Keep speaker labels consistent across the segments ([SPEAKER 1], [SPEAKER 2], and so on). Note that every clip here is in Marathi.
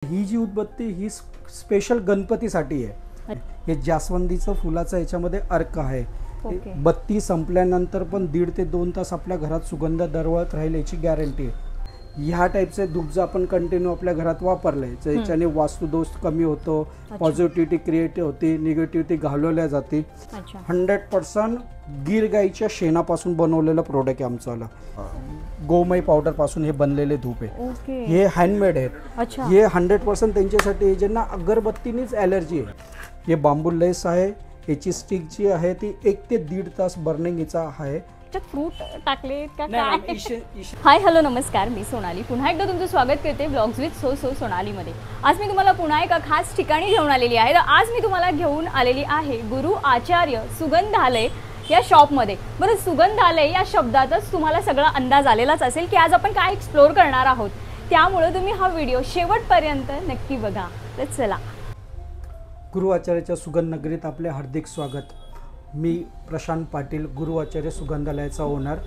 [SPEAKER 1] ही जी उदबत्ती ही स्पेशल गणपतीसाठी आहे। हे जास्वंदीचं फुलाचं याच्यामध्ये अर्क आहे। बत्ती संपल्यानंतर पण 1.5 ते 2 तास आपल्या घरात सुगंध दरवळत राहील याची गॅरंटी आहे। ह्या टाईपचे धूप जर आपण कंटिन्यू आपल्या घरात वापरले तर याच्याने वास्तुदोष कमी होतो, पॉझिटिव्हिटी क्रिएट होते, निगेटिव्हिटी घालवल्या जाते। 100% गिर गाईच्या शेणापासून बनवलेलं प्रोडक्ट आहे आमचं। गोमय पावडर पासून हे बनलेले धूप आहे। हे हँडमेड आहेत। हे 100% त्यांच्यासाठी आहे ज्यांना अगरबत्तीनीच ॲलर्जी आहे। हे बांबू लेस आहे। याची स्टिक जी आहे ती 1 ते 1.5 तास बर्निंग याचा आहे।
[SPEAKER 2] फ्रूट टाकले का काय? हाय हॅलो नमस्कार, मी सोनाली पुन्हा एकदा तुमचं स्वागत करते ब्लॉग्स विथ सो सोनालीमध्ये। आज मी तुम्हाला पुन्हा एका खास ठिकाणी घेऊन आलेली आहे। तर आज मी तुम्हाला घेऊन आलेली आहे गुरु आचार्य सुगंधालय या शॉपमध्ये। बरं, सुगंधालय या शब्दातच तुम्हाला सगळा अंदाज आलेलाच असेल की आज आपण काय एक्सप्लोर करणार आहोत, त्यामुळे तुम्ही हा व्हिडिओ शेवटपर्यंत नक्की बघा। तर चला,
[SPEAKER 1] गुरु आचार्याच्या सुगंध नगरीत आपले हार्दिक स्वागत। मी प्रशांत पाटील, गुरु आचार्य सुगंधालयाचा ओनर।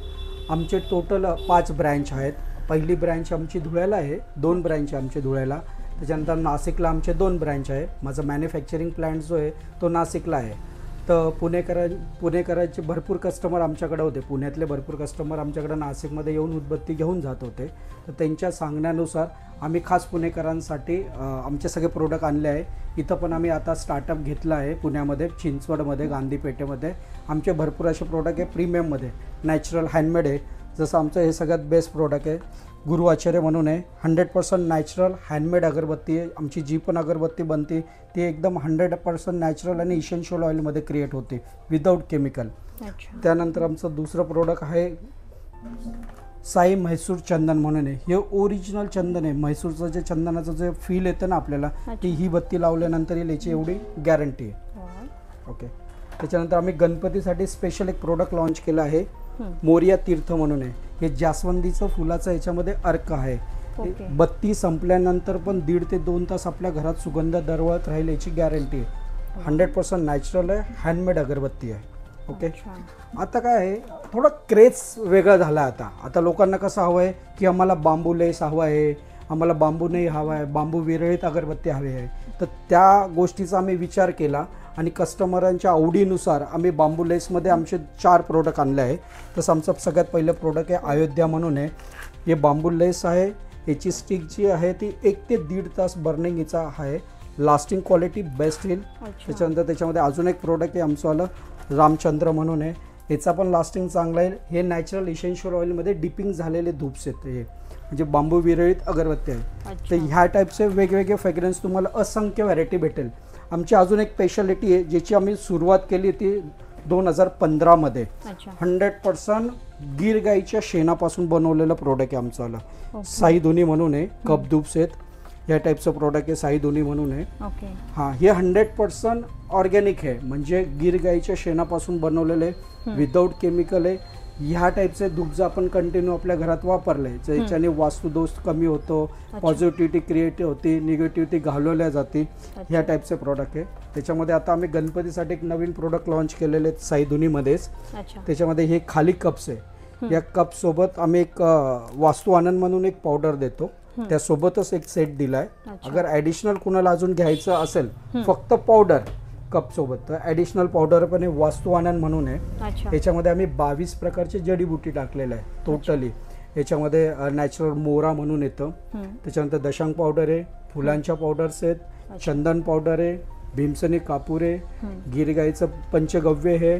[SPEAKER 1] आमचे टोटल 5 ब्रँच आहेत। पहिली ब्रँच आमची धुळ्याला आहे, 2 ब्रँच आमचे धुळ्याला, त्याच्यानंतर नाशिकला आमचे 2 ब्रँच आहे। माझा मॅन्युफॅक्चरिंग प्लांट जो आहे तो नाशिकला आहे। तर पुणेकरांचे भरपूर कस्टमर आमच्याकडे होते। पुण्यातले भरपूर कस्टमर आमच्याकडे नाशिकमध्ये येऊन उदबत्ती घेऊन जात होते। तर त्यांच्या सांगण्यानुसार आम्ही खास पुणेकरांसाठी आमचे सगळे प्रोडक्ट आणले आहे। इथं पण आम्ही आता स्टार्टअप घेतला आहे पुण्यामध्ये, चिंचवडमध्ये, गांधीपेठेमध्ये। आमचे भरपूर असे प्रोडक्ट आहे प्रीमियममध्ये, नॅचरल हँडमेड आहे। जसं आमचं हे सगळ्यात बेस्ट प्रोडक्ट आहे गुरु आचार्य म्हणून आहे। 100% नॅचरल हँडमेड अगरबत्ती आहे। आमची जी पण अगरबत्ती बनते ती एकदम 100% नॅचरल आणि इसेन्शियल ऑइलमध्ये क्रिएट होते, विदाऊट केमिकल। त्यानंतर आमचं दुसरं प्रोडक्ट आहे साई म्हैसूर चंदन म्हणून आहे। हे ओरिजिनल चंदन आहे। म्हैसूरचं जे चंदनाचं जे फील येतं ना आपल्याला, ती ही बत्ती लावल्यानंतर येईल याची एवढी गॅरंटी आहे। ओके, त्याच्यानंतर आम्ही गणपतीसाठी स्पेशल एक प्रोडक्ट लॉन्च केलं आहे, मोरिया तीर्थ म्हणून आहे। हे जास्वंदीचं फुलाचं याच्यामध्ये अर्क आहे। बत्ती संपल्यानंतर पण 1.5 ते 2 तास आपल्या घरात सुगंध दरवळत राहील याची गॅरंटी आहे। 100% नॅचरल आहे, हँडमेड अगरबत्ती आहे। ओके, आता काय आहे, थोडं क्रेज वेगळा झाला आता लोकांना कसं हवं आहे की आम्हाला बांबू लेस हवा आहे, आम्हाला बांबू नाही हवा आहे, बांबू विरळीत अगरबत्ती हवी आहे। तर त्या गोष्टीचा आम्ही विचार केला आणि कस्टमरांच्या आवडीनुसार आम्ही बांबू लेसमध्ये आमचे 4 प्रोडक्ट आणले आहे। तसं आमचं सगळ्यात पहिलं प्रोडक्ट आहे अयोध्या म्हणून आहे। हे बांबू लेस आहे। याची स्टिक जी आहे ती 1 ते 1.5 तास बर्निंग याचा आहे। लास्टिंग क्वालिटी बेस्ट येईल। त्याच्यानंतर त्याच्यामध्ये अजून एक प्रोडक्ट आहे आमचं रामचंद्र म्हणून आहे। याचा पण लास्टिंग चांगला आहे। हे नॅचरल इसेन्शियल ऑइलमध्ये डिपिंग झालेले धूप्स आहेत, हे म्हणजे बांबू विरळीत अगरबत्ती आहे। तर ह्या टाईपचे वेगवेगळे फ्रेग्रन्स तुम्हाला असंख्य व्हरायटी भेटेल। आमची अजून एक स्पेशालिटी आहे ज्याची आम्ही सुरुवात केली ती 2015 मध्ये। 100% गिर गाईच्या शेणापासून बनवलेलं प्रोडक्ट आहे आमचं। साई धुनी म्हणून आहे, कप धूप्स आहेत। या टाईपचं प्रोडक्ट आहे साई धुनी म्हणून आहे। हां, हे 100% ऑर्गॅनिक आहे, म्हणजे गिर गाईच्या शेणापासून बनवलेलं आहे, विदाऊट केमिकल आहे। ह्या टाईपचे धूप जर आपण कंटिन्यू आपल्या घरात वापरले तर याच्याने वास्तुदोष कमी होतो, पॉझिटिव्हिटी क्रिएट होते, निगेटिव्हिटी घालवल्या जाते। ह्या टाईपचे प्रोडक्ट आहे। त्याच्यामध्ये आता आम्ही गणपतीसाठी एक नवीन प्रोडक्ट लॉन्च केलेले आहेत साई धुनीमध्येच। त्याच्यामध्ये हे खाली कप्स आहे। या कप सोबत आम्ही एक वास्तू आनंद म्हणून एक पावडर देतो, त्यासोबतच एक सेट दिलाय। अगर ॲडिशनल कुणाला अजून घ्यायचं असेल फक्त पावडर कप सोबत, तर ॲडिशनल पावडर पण आहे, वास्तू आनंद म्हणून आहे। याच्यामध्ये आम्ही 22 प्रकारचे जडीबुटी टाकलेलं आहे टोटली। याच्यामध्ये नॅचरल मोरा म्हणून येतं, त्याच्यानंतर दशांग पावडर आहे, फुलांच्या पावडर्स आहेत, चंदन पावडर आहे, भीमसनी कापूर आहे, गिरगाईचं पंचगव्य आहे,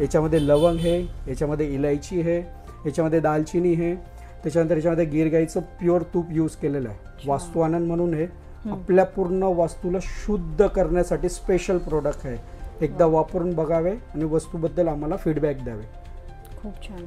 [SPEAKER 1] याच्यामध्ये लवंग आहे, याच्यामध्ये इलायची आहे, याच्यामध्ये दालचिनी आहे, त्याच्यानंतर याच्यामध्ये गिरगाईचं प्युअर तूप यूज केलेलं आहे। वास्तू आनंद म्हणून आहे। आपल्या पूर्ण वास्तूला शुद्ध करण्यासाठी स्पेशल प्रोडक्ट आहे। एकदा वापरून बघावे आणि वस्तूबद्दल आम्हाला फीडबॅक द्यावे।
[SPEAKER 2] खूप छान।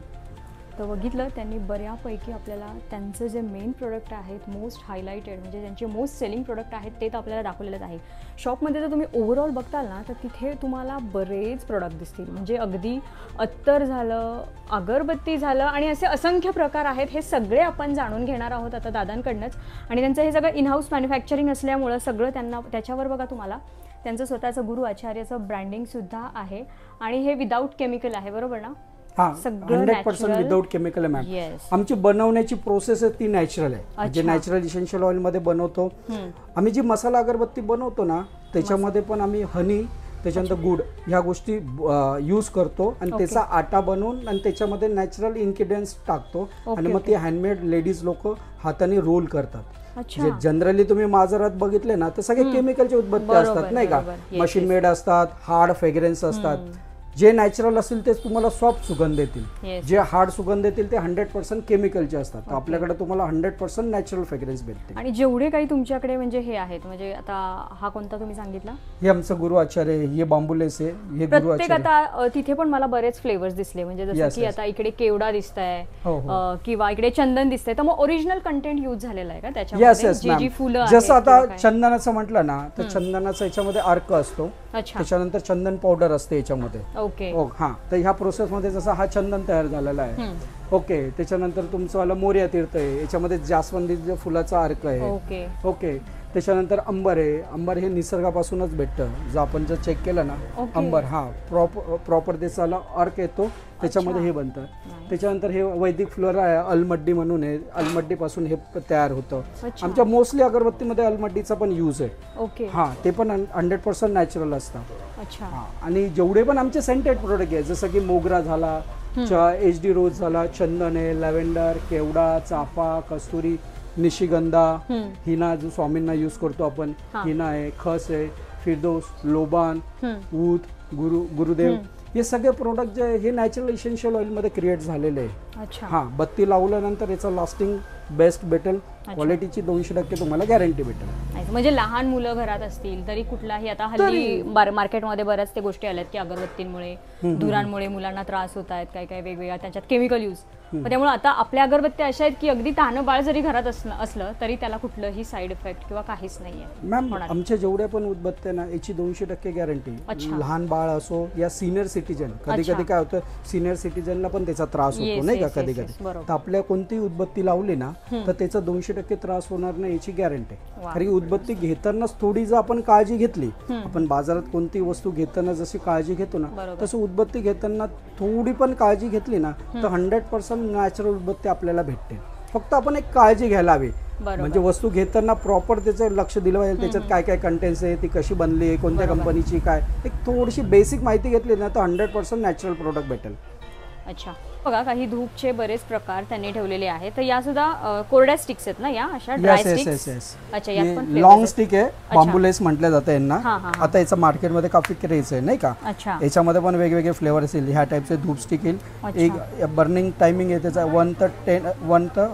[SPEAKER 2] तर बघितलं त्यांनी बऱ्यापैकी आपल्याला त्यांचं जे मेन प्रोडक्ट आहेत, मोस्ट हायलाइटेड म्हणजे त्यांचे मोस्ट सेलिंग प्रोडक्ट आहेत ते तर आपल्याला दाखवलेलेच आहे। शॉपमध्ये जर तुम्ही ओव्हरऑल बघताल ना तर तिथे तुम्हाला बरेच प्रोडक्ट दिसतील, म्हणजे अगदी अत्तर झालं, अगरबत्ती झालं आणि असे असंख्य प्रकार आहेत। हे सगळे आपण जाणून घेणार आहोत आता दादांकडनंच। आणि त्यांचं हे सगळं इनहाऊस मॅन्युफॅक्चरिंग असल्यामुळं सगळं त्यांना त्याच्यावर बघा तुम्हाला त्यांचं स्वतःचं गुरु आचार्याचं ब्रँडिंगसुद्धा आहे आणि हे विदाऊट केमिकल आहे, बरोबर ना?
[SPEAKER 1] हा
[SPEAKER 2] सगळं
[SPEAKER 1] 100%
[SPEAKER 2] natural.
[SPEAKER 1] विदाउट केमिकल आहे मॅम.
[SPEAKER 2] Yes.
[SPEAKER 1] आमची बनवण्याची प्रोसेस आहे ती नॅचरल आहे, म्हणजे
[SPEAKER 2] अच्छा.
[SPEAKER 1] नॅचरल इसेन्शियल ऑइल मध्ये बनवतो.
[SPEAKER 2] हम्म.
[SPEAKER 1] आम्ही जी मसाला अगरबत्ती बनवतो ना त्याच्यामध्ये पण आम्ही हनी त्याच्यानंतर गुड ह्या गोष्टी यूज करतो आणि
[SPEAKER 2] Okay.
[SPEAKER 1] त्याचा आटा बनवून आणि त्याच्यामध्ये नॅचरल इन्ग्रेडियंट्स टाकतो
[SPEAKER 2] Okay,
[SPEAKER 1] आणि मग
[SPEAKER 2] okay.
[SPEAKER 1] ती हँडमेड लेडीज लोक हाताने रोल करतात.
[SPEAKER 2] अच्छा.
[SPEAKER 1] जे जनरली तुम्ही बाजारात बघितले ना तर सगळे केमिकलचे उदबत्ते
[SPEAKER 2] बरोबर,
[SPEAKER 1] असतात नाही का,
[SPEAKER 2] बरोबर. Yes,
[SPEAKER 1] machine
[SPEAKER 2] yes.
[SPEAKER 1] मेड असतात, हार्ड फ्रेग्रन्स असतात. जे नॅचरल असतील तेच तुम्हाला सॉफ्ट सुगंध देतील,
[SPEAKER 2] Yes.
[SPEAKER 1] जे हार्ड सुगंध देतील ते 100% केमिकलचे असतात. तर आपल्याकडे तुम्हाला 100% नॅचरल फ्रेग्रन्स भेटते.
[SPEAKER 2] आणि जेवढे काही तुमच्याकडे म्हणजे हे आहेत, म्हणजे आता हा कोणता तुम्ही सांगितला,
[SPEAKER 1] हे आमचं गुरु आचार्य आहे, हे बांबुलेस आहे, हे गुरु
[SPEAKER 2] प्रत्येक
[SPEAKER 1] आचार्य.
[SPEAKER 2] आता तिथे पण मला बरेच फ्लेवर्स दिसले, म्हणजे जसं
[SPEAKER 1] Yes,
[SPEAKER 2] की
[SPEAKER 1] yes.
[SPEAKER 2] आता इकडे केवडा दिसतंय
[SPEAKER 1] हो, हो.
[SPEAKER 2] किंवा इकडे चंदन दिसतंय, तर मग ओरिजिनल कंटेंट यूज झालेला आहे का
[SPEAKER 1] येस
[SPEAKER 2] त्याच्यामध्ये,
[SPEAKER 1] येस
[SPEAKER 2] जी
[SPEAKER 1] मॅम.
[SPEAKER 2] जी फुलं
[SPEAKER 1] जसं
[SPEAKER 2] आहेत
[SPEAKER 1] आता
[SPEAKER 2] किंवा काय?
[SPEAKER 1] चंदनाचं म्हटलं ना तर चंदनाचा याच्यामध्ये अर्क असतो,
[SPEAKER 2] अच्छा.
[SPEAKER 1] त्याच्यानंतर चंदन पावडर असते याच्यामध्ये.
[SPEAKER 2] ओके.
[SPEAKER 1] हा तर ह्या प्रोसेसमध्ये जसा हा चंदन तयार झालेला आहे. ओके, त्याच्यानंतर तुमचं आलं मोर्या तीर्थ आहे, याच्यामध्ये जास्वंदीच्या फुलाचा अर्क आहे.
[SPEAKER 2] ओके.
[SPEAKER 1] ओके, त्याच्यानंतर अंबर आहे. अंबर हे निसर्गापासूनच भेटतं, जर आपण जर चेक केलं ना
[SPEAKER 2] ओके.
[SPEAKER 1] अंबर हा प्रॉपर त्याचा अर्क येतो, त्याच्यामध्ये हे बनतं.
[SPEAKER 2] Nice.
[SPEAKER 1] त्याच्यानंतर हे वैदिक फ्लोरा आहे, अलमड्डी म्हणून आहे, अलमड्डी पासून हे तयार होतं.
[SPEAKER 2] अच्छा.
[SPEAKER 1] आमच्या मोस्टली अगरबत्तीमध्ये अलमड्डीचा पण यूज आहे.
[SPEAKER 2] ओके.
[SPEAKER 1] हा ते पण 100% नॅचरल असतात.
[SPEAKER 2] अच्छा.
[SPEAKER 1] हा, आणि जेवढे पण आमचे सेंटेड प्रोडक्ट आहे जसं की मोगरा झाला, HD रोज झाला, चंदन आहे, लॅव्हेंडर, केवडा, चाफा, कस्तुरी, निशिगंधा, हिना जो स्वामींना यूज करतो आपण, हिना आहे, खस आहे, फिरदोस, लोबान, ऊद, गुरुदेव, हे सगळे प्रोडक्ट जे आहे, हे नॅचरल इसेन्शियल ऑइल मध्ये क्रिएट झालेले आहे.
[SPEAKER 2] अच्छा.
[SPEAKER 1] हा, बत्ती लावल्यानंतर याचं लास्टिंग बेस्ट भेटेल, क्वालिटीची 200% तुम्हाला गॅरंटी भेटेल.
[SPEAKER 2] Nice. म्हणजे लहान मुलं घरात असतील तरी कुठलाही, आता हल्ली मार्केटमध्ये बऱ्याच ते गोष्टी आल्यात की अगरबत्तींमुळे धुरांमुळे मुलांना त्रास होत आहेत, काय काय वेगवेगळ्या त्याच्यात केमिकल यूज. त्यामुळे आता आपल्या अगरबत्त्या अशा आहेत की अगदी तानं बाळ जरी घरात असलं तरी त्याला कुठलंही साईड इफेक्ट किंवा काहीच नाहीये.
[SPEAKER 1] मॅम आमच्या जेवढ्या पण उदबत्त्या ना याची 200% गॅरंटी.
[SPEAKER 2] अच्छा.
[SPEAKER 1] लहान बाळ असो या सिनियर सिटीजन, कधी कधी काय होतं सिनियर सिटीजनला पण त्याचा त्रास होतो
[SPEAKER 2] Yes,
[SPEAKER 1] नाही का
[SPEAKER 2] yes,
[SPEAKER 1] कधी
[SPEAKER 2] yes, yes,
[SPEAKER 1] कधी.
[SPEAKER 2] बरोबर.
[SPEAKER 1] तर आपल्या कोणतीही उदबत्ती लावली ना तर त्याचा 200% त्रास होणार नाही याची गॅरंटी.
[SPEAKER 2] वा.
[SPEAKER 1] कारण उदबत्ती घेतानाच थोडी जर आपण काळजी घेतली, आपण बाजारात कोणतीही वस्तू घेताना जशी काळजी घेतो ना
[SPEAKER 2] बरोबर.
[SPEAKER 1] तसं उदबत्ती घेताना थोडी पण काळजी घेतली ना तर 100% नॅचरल उदबत्ती आपल्याला भेटते. फक्त आपण एक काळजी घ्यायला हवी,
[SPEAKER 2] बरोबर.
[SPEAKER 1] म्हणजे वस्तू घेताना प्रॉपर त्याचं लक्ष दिलं पाहिजे, त्याच्यात काय काय कंटेंट्स आहे, ती कशी बनली आहे, कोणत्या कंपनीची, काय एक थोडीशी बेसिक माहिती घेतली ना तर 100% नॅचरल प्रोडक्ट भेटेल.
[SPEAKER 2] अच्छा. बघा काही धूपचे बरेच प्रकार त्यांनी ठेवलेले आहेत, तर या सुद्धा कोरड्या स्टिक्स आहेत ना, या अशा ड्राय स्टिक्स. अच्छा, यात पण flavors
[SPEAKER 1] लॉंग
[SPEAKER 2] आहेत.
[SPEAKER 1] स्टिक आहे, बांबुलेस म्हटलं जातं यांना.
[SPEAKER 2] हा, हा, हा.
[SPEAKER 1] आता याचं मार्केटमध्ये काफी क्रेज आहे नाही का.
[SPEAKER 2] अच्छा.
[SPEAKER 1] याच्यामध्ये पण वेगवेगळे फ्लेवर असेल, ह्या टाईपचे धूप स्टिक येईल.
[SPEAKER 2] अच्छा.
[SPEAKER 1] एक बर्निंग टायमिंग आहे त्याचा 1 ते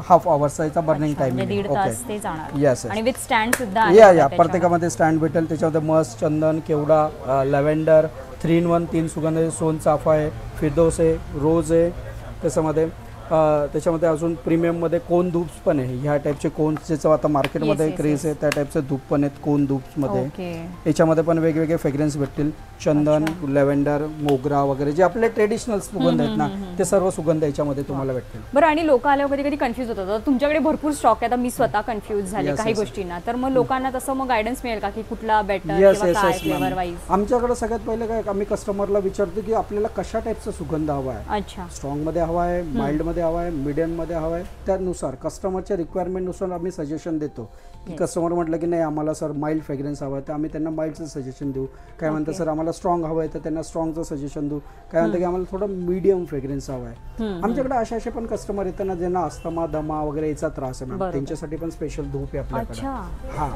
[SPEAKER 1] हाफ आवर्सचा याचा बर्निंग
[SPEAKER 2] अच्छा, म्हणजे
[SPEAKER 1] टायमिंग.
[SPEAKER 2] 1.5 तास ते जाणार.
[SPEAKER 1] Yes, yes.
[SPEAKER 2] आणि विथ स्टँड सुद्धा आहे
[SPEAKER 1] या
[SPEAKER 2] बघा
[SPEAKER 1] या
[SPEAKER 2] त्याच्यावर.
[SPEAKER 1] प्रत्येकामध्ये स्टँड भेटेल. त्याच्यामध्ये मस्त, चंदन, केवडा, लॅव्हेंडर, 3 in 1 3 सुगंध आहे, सोन चाफा आहे, फिरदोस आहे, रोज आहे. त्याच्यामध्ये अजून प्रीमियममध्ये कोन धूप्स पण आहे, ह्या टाईपचे कोन्स ज्याचं आता मार्केटमध्ये
[SPEAKER 2] Yes, yes,
[SPEAKER 1] क्रेज
[SPEAKER 2] yes.
[SPEAKER 1] आहे त्या टाईपचे धूप पण आहेत कोन धूप्समध्ये.
[SPEAKER 2] ओके.
[SPEAKER 1] याच्यामध्ये पण वेगवेगळे फ्रेग्रन्स भेटतील, चंदन, लॅव्हेंडर, मोगरा वगैरे जे आपले ट्रेडिशनल सुगंध आहेत ना ते सर्व सुगंध याच्यामध्ये तुम्हाला भेटतील.
[SPEAKER 2] बरं, आणि लोक आल्यावर कधी कधी कन्फ्युज होतात, आता तुमच्याकडे भरपूर स्टॉक आहे, आता मी स्वतः कन्फ्युज झाले
[SPEAKER 1] Yes,
[SPEAKER 2] काही
[SPEAKER 1] yes.
[SPEAKER 2] गोष्टींना, तर मग लोकांना तसं मग गायडन्स मिळेल का की कुठला बेटर
[SPEAKER 1] येस
[SPEAKER 2] किंवा
[SPEAKER 1] येस
[SPEAKER 2] काय
[SPEAKER 1] येस
[SPEAKER 2] फ्लेवर वाईज?
[SPEAKER 1] आमच्याकडे सगळ्यात पहिले काय आम्ही कस्टमरला विचारतो की आपल्याला कशा टाईपचा सुगंध हवा आहे.
[SPEAKER 2] अच्छा.
[SPEAKER 1] स्ट्रॉंगमध्ये हवा आहे, माइल्डमध्ये हवा आहे, मीडियममध्ये हवा आहे, त्यानुसार कस्टमरच्या रिक्वायरमेंटनुसार आम्ही सजेशन देतो. की कस्टमर म्हटलं की नाही आम्हाला सर माइल्ड फ्रेग्रन्स हवा आहे तर आम्ही त्यांना माइल्डचं सजेशन देऊ. काय म्हणतं सर आम्हाला स्ट्रॉंग हवं आहे तर त्यांना स्ट्रॉंगचं सजेशन देऊ. काय म्हणतं की आम्हाला थोडं मीडियम फ्रेग्रन्स हवा आहे. आमच्याकडे असे पण कस्टमर येताना ज्यांना अस्थमा, दमा वगैरे याचा त्रास आहे मॅम, त्यांच्यासाठी पण स्पेशल धूप आहे आपल्याकडे.
[SPEAKER 2] अच्छा.
[SPEAKER 1] हां,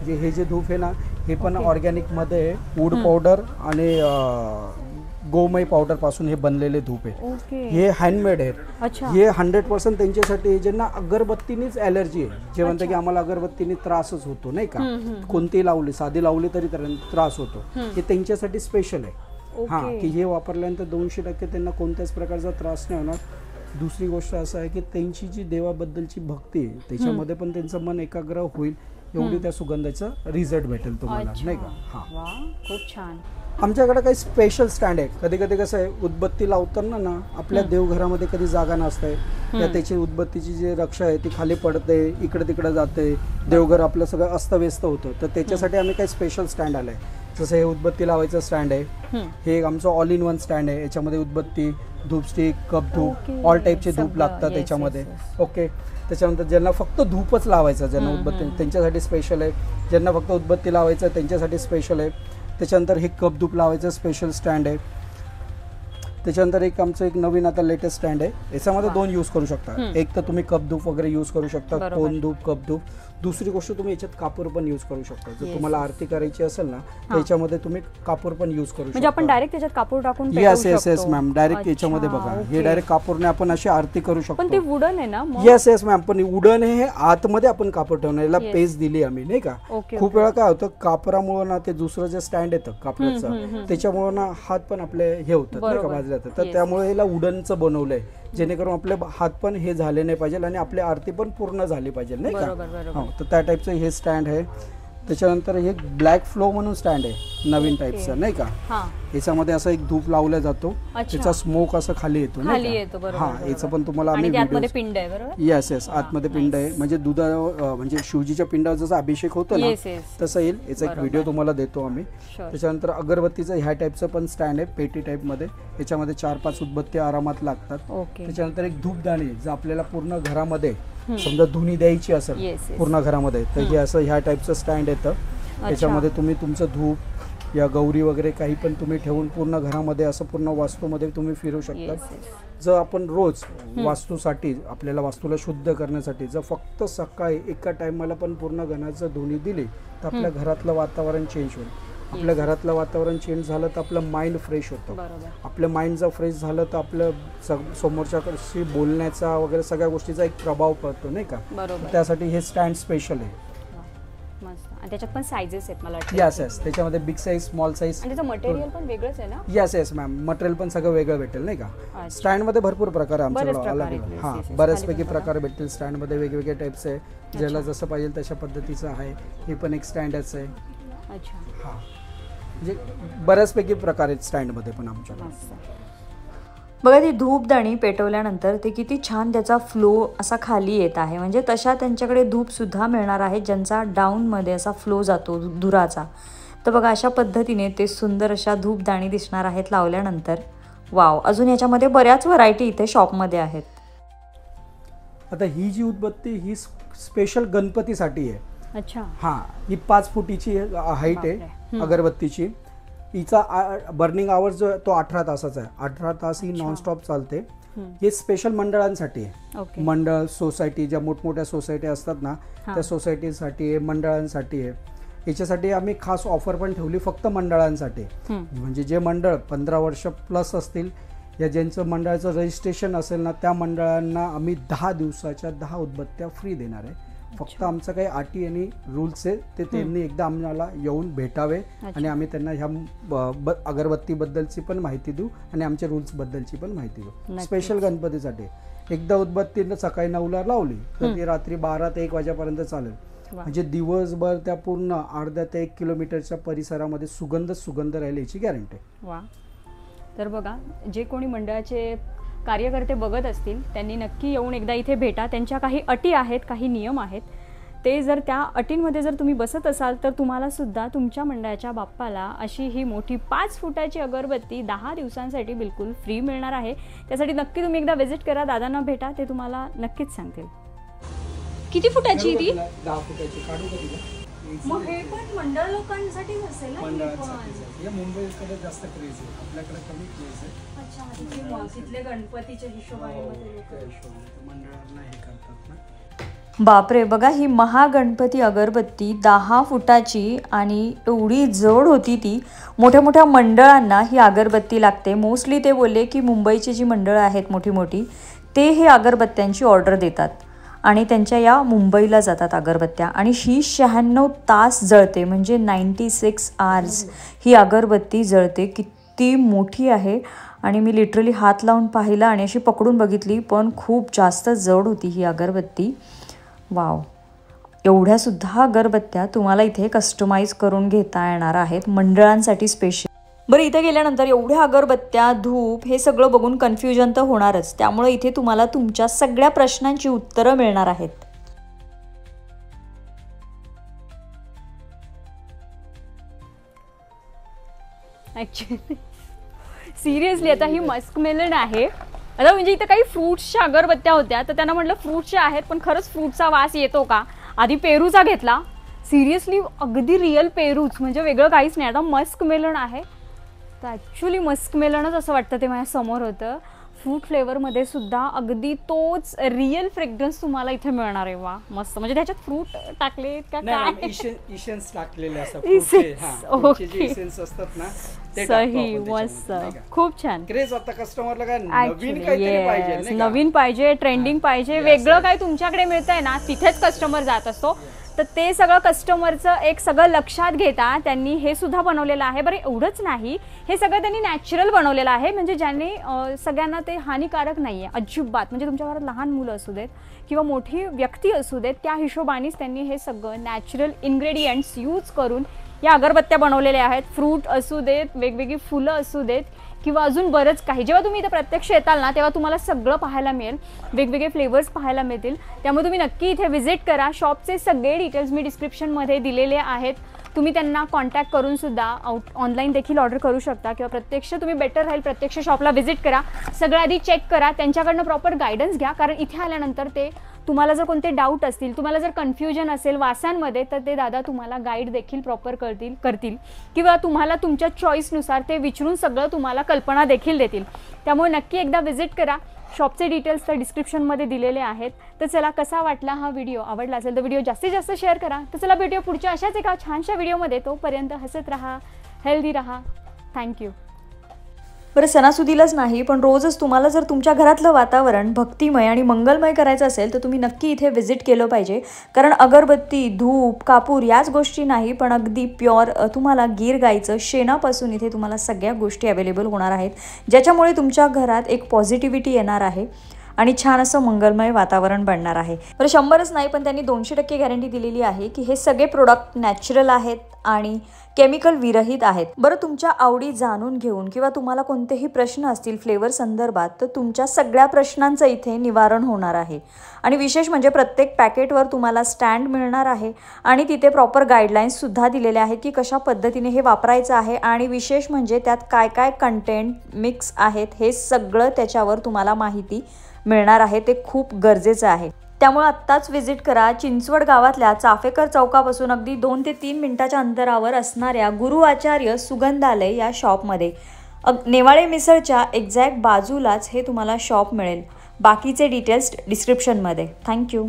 [SPEAKER 1] हे जे धूप आहे ना हे पण ऑर्गॅनिकमध्ये वूड पावडर आणि गोमय पावडर पासून हे बनलेले धूप आहे.
[SPEAKER 2] ओके.
[SPEAKER 1] हे हँडमेड आहेत.
[SPEAKER 2] अच्छा.
[SPEAKER 1] हे 100% त्यांच्यासाठी ज्यांना अगरबत्तीनीच ॲलर्जी आहे, जे म्हणतं की आम्हाला अगरबत्तीने त्रासच होतो नाही का, कोणती लावली साधी लावली तरी त्रास होतो, हे त्यांच्यासाठी स्पेशल आहे. हां, की हे वापरल्यानंतर 200% त्यांना कोणत्याच प्रकारचा त्रास नाही होणार. दुसरी गोष्ट असं आहे की त्यांची जी देवाबद्दलची भक्ती आहे त्याच्यामध्ये पण त्यांचं मन एकाग्र होईल, एवढी त्या सुगंधाचा रिझल्ट भेटेल तुम्हाला नाही का. हां,
[SPEAKER 2] वा, खूप छान.
[SPEAKER 1] आमच्याकडे काही स्पेशल स्टँड आहे. कधी कधी कसं आहे उदबत्ती लावताना ना आपल्या देवघरामध्ये कधी जागा नसते, त्या त्याची उदबत्तीची जी रक्षा आहे ती खाली पडते, इकडे तिकडे जाते, देवघर आपलं सगळं अस्तव्यस्त होतं. तर त्याच्यासाठी आम्ही काही स्पेशल स्टँड आलं आहे जसं हे उदबत्ती लावायचं स्टँड आहे, हे एक आमचं ऑल इन वन स्टँड आहे. याच्यामध्ये उदबत्ती, धूप स्टिक, कप धूप,
[SPEAKER 2] Okay.
[SPEAKER 1] ऑल टाईपचे धूप
[SPEAKER 2] सगळं.
[SPEAKER 1] लागतात
[SPEAKER 2] Yes,
[SPEAKER 1] याच्यामध्ये.
[SPEAKER 2] yes,
[SPEAKER 1] okay. त्याच्यानंतर ज्यांना फक्त धूपच लावायचं, ज्यांना उदबत्ती त्यांच्यासाठी स्पेशल आहे. ज्यांना फक्त उदबत्ती लावायचं त्यांच्यासाठी स्पेशल आहे. त्याच्यानंतर हे कप धूप लावायचं स्पेशल स्टँड आहे. त्याच्यानंतर एक आमचं एक नवीन आता लेटेस्ट स्टँड आहे. याच्यामध्ये
[SPEAKER 2] वा.
[SPEAKER 1] 2 यूज करू शकता. एक तर तुम्ही कप धूप वगैरे यूज करू शकता,
[SPEAKER 2] बरोबर.
[SPEAKER 1] कोन धूप, कप धूप. दुसरी गोष्ट तुम्ही याच्यात कापूर पण यूज करू शकता. जर
[SPEAKER 2] Yes.
[SPEAKER 1] तुम्हाला आरती करायची असेल ना त्याच्यामध्ये तुम्ही कापूर पण यूज करू शकता.
[SPEAKER 2] म्हणजे आपण डायरेक्ट त्याच्यात कापूर टाकून पेटवू
[SPEAKER 1] येस येस येस
[SPEAKER 2] शकतो.
[SPEAKER 1] मॅम. डायरेक्ट
[SPEAKER 2] अच्छा,
[SPEAKER 1] याच्यामध्ये बघा, हे
[SPEAKER 2] okay.
[SPEAKER 1] डायरेक्ट कापूरने आपण अशी आरती करू शकतो.
[SPEAKER 2] पण ते वुडन आहे ना मग?
[SPEAKER 1] Yes yes ma'am. पण उडण हे आतमध्ये आपण कापूर ठेवणार, याला
[SPEAKER 2] Yes.
[SPEAKER 1] पेज दिली आम्ही नाही का.
[SPEAKER 2] ओके,
[SPEAKER 1] खूप
[SPEAKER 2] ओके.
[SPEAKER 1] वेळा काय होतं, कापरामुळे ना ते दुसरं जे स्टँड येतं कापराचं त्याच्यामुळे ना हात पण आपले हे होतात नाही का,
[SPEAKER 2] बरोबर.
[SPEAKER 1] भाजले जातात. तर
[SPEAKER 2] Yes.
[SPEAKER 1] त्यामुळे याला उडणचं बनवलंय, जेणेकरून आपले हात पण हे झाले नाही पाहिजे आणि आपली आरती पण पूर्ण झाली पाहिजे नाही का.
[SPEAKER 2] बरोबर, बरोबर.
[SPEAKER 1] हो, तर त्या टाईपचं हे स्टँड आहे. त्याच्यानंतर हे ब्लॅक फ्लो म्हणून स्टँड आहे नवीन
[SPEAKER 2] ओके.
[SPEAKER 1] टाईपचं नाही का.
[SPEAKER 2] हां.
[SPEAKER 1] याच्यामध्ये असं एक धूप लावला जातो,
[SPEAKER 2] अच्छा.
[SPEAKER 1] त्याचा स्मोक असं खाली येतो नाही
[SPEAKER 2] खाली
[SPEAKER 1] का?
[SPEAKER 2] येतो, बरोबर,
[SPEAKER 1] हा,
[SPEAKER 2] बरोबर.
[SPEAKER 1] याचं पण तुम्हाला
[SPEAKER 2] आणि
[SPEAKER 1] आम्ही
[SPEAKER 2] ते आतमध्ये
[SPEAKER 1] व्हिडिओ.
[SPEAKER 2] पिंड आहे बरोबर.
[SPEAKER 1] येस येस,
[SPEAKER 2] हा,
[SPEAKER 1] आतमध्ये पिंड आहे.
[SPEAKER 2] nice.
[SPEAKER 1] म्हणजे म्हणजे शिवजीच्या पिंडावर जसा अभिषेक होतो ना
[SPEAKER 2] Yes, yes.
[SPEAKER 1] तसं येईल. याचा एक
[SPEAKER 2] बरोबर.
[SPEAKER 1] व्हिडिओ तुम्हाला देतो आम्ही.
[SPEAKER 2] Sure.
[SPEAKER 1] त्याच्यानंतर अगरबत्तीचं ह्या टाईपचं पण स्टँड आहे, पेटी टाईपमध्ये. याच्यामध्ये 4-5 उदबत्ती आरामात लागतात.
[SPEAKER 2] ओके.
[SPEAKER 1] त्याच्यानंतर एक धूपदाणी, जर आपल्याला पूर्ण घरामध्ये समजा धुनी द्यायची असेल
[SPEAKER 2] Yes, yes.
[SPEAKER 1] पूर्ण घरामध्ये, तर हे असं ह्या टाईपचं स्टँड येतं. याच्यामध्ये तुम्ही तुमचं धूप या गौरी वगैरे काही पण तुम्ही ठेवून पूर्ण घरामध्ये असं पूर्ण वास्तूमध्ये तुम्ही फिरू शकता.
[SPEAKER 2] Yes, yes.
[SPEAKER 1] जर आपण रोज वास्तूसाठी, आपल्याला वास्तूला शुद्ध करण्यासाठी जर फक्त सकाळी एका टायमाला पण पूर्ण घराचं धुनी दिली तर आपल्या घरातलं वातावरण चेंज होईल. आपल्या घरातलं वातावरण चेंज झालं तर आपलं माइंड फ्रेश होतं.
[SPEAKER 2] बरोबर.
[SPEAKER 1] आपलं माइंड जर फ्रेश झालं तर आपलं समोरच्याशी बोलण्याचा वगैरे सगळ्या गोष्टीचा एक प्रभाव पडतो नाही का.
[SPEAKER 2] बरोबर.
[SPEAKER 1] त्यासाठी हे स्टँड स्पेशल आहे.
[SPEAKER 2] वा, मस्त. आणि त्याच्यात पण सायझेस आहेत मला वाटतं.
[SPEAKER 1] येस येस, त्याच्यामध्ये बिग साईज, स्मॉल साईज.
[SPEAKER 2] आणि त्याचं मटेरियल पण वेगळंच आहे ना.
[SPEAKER 1] Yes yes ma'am. मटेरियल पण सगळं वेगळं भेटेल नाही का.
[SPEAKER 2] अच्छा.
[SPEAKER 1] स्टँडमध्ये भरपूर प्रकार आहे
[SPEAKER 2] बरेच
[SPEAKER 1] आमच्याकडे,
[SPEAKER 2] प्रकार
[SPEAKER 1] अलग
[SPEAKER 2] आहेत.
[SPEAKER 1] अलग.
[SPEAKER 2] Yes,
[SPEAKER 1] हां,
[SPEAKER 2] yes, yes.
[SPEAKER 1] बऱ्याचपैकी
[SPEAKER 2] खाली पण
[SPEAKER 1] प्रकार भेटतील स्टँडमध्ये, वेगवेगळे टाईप्स आहे. ज्याला जसं पाहिजे तशा पद्धतीचं आहे. हे पण एक स्टँडच आहे.
[SPEAKER 2] अच्छा.
[SPEAKER 1] हां, म्हणजे बऱ्याचपैकी प्रकार आहेत स्टँडमध्ये पण आमच्याकडे.
[SPEAKER 2] मस्त.
[SPEAKER 3] बघा ती धूपदाणी पेटवल्यानंतर ते किती छान त्याचा फ्लो असा खाली येत आहे. म्हणजे तशा त्यांच्याकडे धूपसुद्धा मिळणार आहे ज्यांचा डाऊनमध्ये असा फ्लो जातो धुराचा. तर बघा अशा पद्धतीने ते सुंदर अशा धूपदाणी दिसणार आहेत लावल्यानंतर. वाव, अजून याच्यामध्ये बऱ्याच व्हरायटी इथे शॉपमध्ये आहेत.
[SPEAKER 1] आता ही जी उदबत्ती ही स्पेशल गणपतीसाठी आहे.
[SPEAKER 2] अच्छा.
[SPEAKER 1] हां, ही 5 फुटीची हाईट आहे
[SPEAKER 2] बापरे.
[SPEAKER 1] अगरबत्तीची. हिचा बर्निंग आवर्स जो आहे तो 18 तासाचा आहे. 18 तास ही
[SPEAKER 2] अच्छा.
[SPEAKER 1] नॉनस्टॉप चालते. हे स्पेशल मंडळांसाठी आहे.
[SPEAKER 2] ओके.
[SPEAKER 1] मंडळ, सोसायटी, ज्या मोठमोठ्या सोसायटी असतात ना
[SPEAKER 2] हां.
[SPEAKER 1] त्या सोसायटीसाठी आहे, मंडळांसाठी आहे. याच्यासाठी आम्ही खास ऑफर पण ठेवली फक्त मंडळांसाठी. म्हणजे जे मंडळ 15 वर्ष प्लस असतील या ज्यांचं मंडळाचं रजिस्ट्रेशन असेल ना त्या मंडळांना आम्ही 10 दिवसाच्या 10 उदबत्त्या फ्री देणार आहे. फक्त आमचं काही अटी आणि रूल्स आहे ते त्यांनी एकदा आम्हाला येऊन भेटावे आणि आम्ही त्यांना ह्या अगरबत्तीबद्दलची पण माहिती देऊ आणि आमच्या रूल्सबद्दलची पण माहिती देऊ.
[SPEAKER 2] नक्कीच.
[SPEAKER 1] स्पेशल गणपतीसाठी एकदा उदबत्तीनं सकाळी 9ला लावली तर ती रात्री 12 ते 1 वाजेपर्यंत चालेल.
[SPEAKER 2] वा.
[SPEAKER 1] म्हणजे दिवसभर त्या पूर्ण अर्ध्या ते 1 किलोमीटरच्या परिसरामध्ये सुगंध राहील याची गॅरंटी आहे.
[SPEAKER 2] वा. तर बघा, जे कोणी मंडळाचे कार्यकर्ते बघत असतील त्यांनी नक्की येऊन एकदा इथे भेटा. त्यांच्या काही अटी आहेत, काही नियम आहेत. ते जर त्या अटींमध्ये जर तुम्ही बसत असाल तर तुम्हाला सुद्धा तुमच्या मंडळाच्या बाप्पाला अशी ही मोठी 5 फुटाची अगरबत्ती 10 दिवसांसाठी बिलकुल फ्री मिळणार आहे. त्यासाठी नक्की तुम्ही एकदा व्हिजिट करा, दादांना भेटा, ते तुम्हाला नक्कीच सांगतील. किती फुटाची ती?
[SPEAKER 1] 10 फुटाची काढू का तुला?
[SPEAKER 2] मग हे पण मंडळ लोकांसाठीच असेल ना?
[SPEAKER 1] मंडळांसाठी हे मुंबईकडे जास्त क्रेज आहे, आपल्याकडे कमी क्रेज आहे.
[SPEAKER 2] अच्छा, तिथले गणपतीच्या हिशोबाने
[SPEAKER 1] मंडळांना हे करतात ना.
[SPEAKER 3] बापरे, बघा ही महागणपती अगरबत्ती 10 फुटाची आणि एवढी जड होती ती. मोठ्या मोठ्या मंडळांना ही अगरबत्ती लागते. मोस्टली ते बोलले की मुंबईची जी मंडळं आहेत मोठी मोठी ते हे अगरबत्त्यांची ऑर्डर देतात आणि त्यांच्या या मुंबईला जातात अगरबत्त्या. आणि ही 96 तास जळते, म्हणजे 96 आवर्स ही अगरबत्ती जळते. किती मोठी आहे. आणि मी लिटरली हात लावून पाहिलं आणि अशी पकडून बघितली, पण खूप जास्त जड होती ही अगरबत्ती. वाव, एवढ्यासुद्धा अगरबत्त्या तुम्हाला इथे कस्टमाइज करून घेता येणार आहेत मंडळांसाठी स्पेशल. बरं, इथे गेल्यानंतर एवढ्या अगरबत्त्या, धूप हे सगळं बघून कन्फ्युजन तर होणारच. त्यामुळे इथे तुम्हाला तुमच्या सगळ्या प्रश्नांची उत्तरं मिळणार आहेत.
[SPEAKER 2] ॲक्च्युली सिरियसली आता ही मस्कमेलन आहे. आता म्हणजे इथं काही फ्रूट्सच्या अगरबत्त्या होत्या, तर त्यांना म्हटलं फ्रूट्सच्या आहेत पण खरंच फ्रूटचा वास येतो का. आधी पेरूचा घेतला, सिरियसली अगदी रिअल पेरूच, म्हणजे वेगळं काहीच नाही. आता मस्कमेलन आहे, तर ॲक्च्युली मस्कमेलनच असं वाटतं ते माझ्या समोर होतं. फ्रूट फ्लेवरमध्ये सुद्धा अगदी तोच रिअल फ्रेग्रन्स तुम्हाला इथे मिळणार आहे. वा मस्त. म्हणजे त्याच्यात फ्रूट टाकले का काय?
[SPEAKER 1] इसेन्स टाकलेले असतात. असतात ना ते
[SPEAKER 2] सही. मस्त, खूप छान.
[SPEAKER 1] क्रेज आता कस्टमरला काय नवीन काहीतरी पाहिजे,
[SPEAKER 2] नवीन पाहिजे, ट्रेंडिंग पाहिजे, वेगळं काय तुमच्याकडे मिळतंय ना तिथेच कस्टमर जात असतो. तर ते सगळं कस्टमरचं एक सगळं लक्षात घेता त्यांनी हे सुद्धा बनवलेलं आहे. बरं एवढंच नाही, हे सगळं त्यांनी नॅचरल बनवलेलं आहे, म्हणजे ज्याने सगळ्यांना ते हानिकारक नाही आहे अजिबात. म्हणजे तुमच्या घरात लहान मुलं असू देत किंवा मोठी व्यक्ती असू देत, त्या हिशोबानेच त्यांनी हे सगळं नॅचरल इन्ग्रेडियंट्स यूज करून या अगरबत्त्या बनवलेल्या आहेत. फ्रूट असू देत, वेगवेगळी फुलं असू देत किंवा अजून बरंच काही. जेव्हा तुम्ही इथं प्रत्यक्ष येताल ना तेव्हा तुम्हाला सगळं पाहायला मिळेल, वेगवेगळे फ्लेवर्स पाहायला मिळतील. त्यामुळे तुम्ही नक्की इथे व्हिजिट करा. शॉपचे सगळे डिटेल्स मी डिस्क्रिप्शनमध्ये दिलेले आहेत. तुम्ही त्यांना कॉन्टॅक्ट करून सुद्धा ऑनलाईन देखील ऑर्डर करू शकता किंवा प्रत्यक्ष तुम्ही बेटर राहील प्रत्यक्ष शॉपला व्हिजिट करा. सगळं आधी चेक करा, त्यांच्याकडनं प्रॉपर गायडन्स घ्या, कारण इथे आल्यानंतर ते तुम्हाला जर कोणते डाऊट असतील, तुम्हाला जर कन्फ्युजन असेल वासांमध्ये, तर ते दादा तुम्हाला गाईड देखील प्रॉपर करतील किंवा तुम्हाला तुमच्या चॉईसनुसार ते विचारून सगळं तुम्हाला कल्पना देखील देतील. त्यामुळे नक्की एकदा व्हिजिट करा. शॉपचे डिटेल्स तर डिस्क्रिप्शनमध्ये दिलेले आहेत. तर चला, कसा वाटला हा व्हिडिओ? आवडला असेल तर व्हिडिओ जास्तीत जास्त शेअर करा. तर चला भेटूया पुढच्या अशाच एका छानशा व्हिडिओमध्ये. तोपर्यंत हसत राहा, हेल्दी राहा. थँक्यू.
[SPEAKER 3] बरं, सणासुदीलाच नाही पण रोजच तुम्हाला जर तुमच्या घरातलं वातावरण भक्तिमय आणि मंगलमय करायचं असेल तर तुम्ही नक्की इथे व्हिजिट केलं पाहिजे. कारण अगरबत्ती, धूप, कापूर याच गोष्टी नाही, पण अगदी प्युअर तुम्हाला गीर गाईचं शेणापासून इथे तुम्हाला सगळ्या गोष्टी अवेलेबल होणार आहेत, ज्याच्यामुळे तुमच्या घरात एक पॉझिटिव्हिटी येणार आहे आणि छान असं मंगलमय वातावरण बनणार आहे. बरं, 100च नाही पण त्यांनी 200% गॅरंटी दिलेली आहे की हे सगळे प्रोडक्ट नॅचरल आहेत आणि केमिकल विरहित आहेत. बरं, तुमच्या आवडी जाणून घेऊन किंवा तुम्हाला कोणतेही प्रश्न असतील फ्लेवर संदर्भात, तर तुमच्या सगळ्या प्रश्नांचं इथे निवारण होणार आहे. आणि विशेष म्हणजे प्रत्येक पॅकेटवर तुम्हाला स्टँड मिळणार आहे आणि तिथे प्रॉपर गाईडलाईन्ससुद्धा दिलेल्या आहेत की कशा पद्धतीने हे वापरायचं आहे. आणि विशेष म्हणजे त्यात काय काय कंटेंट मिक्स आहेत हे सगळं त्याच्यावर तुम्हाला माहिती मिळणार आहे. ते खूप गरजेचं आहे. त्यामुळे आत्ताच व्हिजिट करा. चिंचवड गावातल्या चाफेकर चौकापासून अगदी 2 ते 3 मिनिटाच्या अंतरावर असणाऱ्या गुरु आचार्य सुगंधालय या शॉपमध्ये. नेवाळे मिसळच्या एक्झॅक्ट बाजूलाच हे तुम्हाला शॉप मिळेल. बाकीचे डिटेल्स डिस्क्रिप्शनमध्ये. थँक्यू.